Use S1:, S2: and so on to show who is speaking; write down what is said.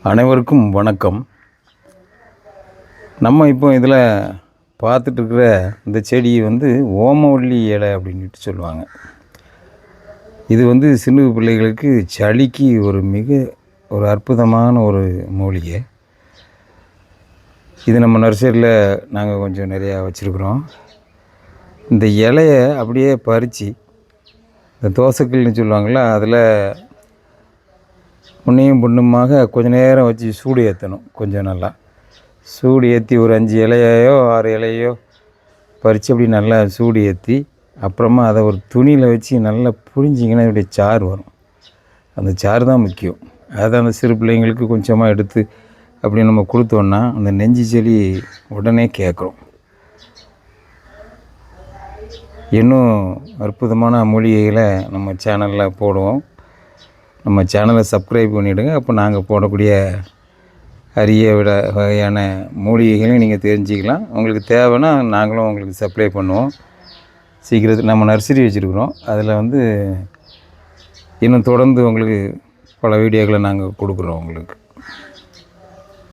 S1: அனைவருக்கும் வணக்கம். நம்ம இப்போ இதில் பார்த்துட்ருக்கிற இந்த செடி ஓமவல்லி இலை அப்படின்ட்டு சொல்லுவாங்க. இது சின்ன பிள்ளைகளுக்கு சளிக்கு ஒரு அற்புதமான ஒரு மூலிகை. இது நம்ம நர்சரியில் நாங்கள் கொஞ்சம் நிறையா வச்சுருக்குறோம். இந்த இலையை அப்படியே பறித்து இந்த தோசைக்கல்னு சொல்லுவாங்கள்ல, அதில் முன்னையும் பொண்ணுமாக கொஞ்சம் நேரம் வச்சு சூடு ஏற்றணும். கொஞ்சம் நல்லா சூடு ஏற்றி ஒரு 5 இலையோ 6 இலையோ பறித்து அப்படி நல்லா சூடு ஏற்றி அப்புறமா அதை ஒரு துணியில் வச்சு நல்லா புழிஞ்சிங்கன்னா இப்படியே சாறு வரும். அந்த சாறு தான் முக்கியம். அதை அந்த சிறு பிள்ளைங்களுக்கு கொஞ்சமாக எடுத்து அப்படி நம்ம கொடுத்தோன்னா அந்த நெஞ்சு சளி உடனே கேட்குறோம். இன்னும் அற்புதமான மூலிகைகளை நம்ம சேனலில் போடுவோம். நம்ம சேனலை சப்ஸ்கிரைப் பண்ணிவிடுங்க. அப்போ நாங்கள் போடக்கூடிய அரிய வகையான மூலிகைகளையும் நீங்கள் தெரிஞ்சிக்கலாம். உங்களுக்கு தேவைன்னா நாங்களும் உங்களுக்கு சப்ளை பண்ணுவோம். சீக்கிரத்தில் நம்ம நர்சரி வச்சுருக்குறோம். அதில் இன்னும் தொடர்ந்து உங்களுக்கு பல வீடியோக்களை நாங்கள் கொடுக்குறோம் உங்களுக்கு.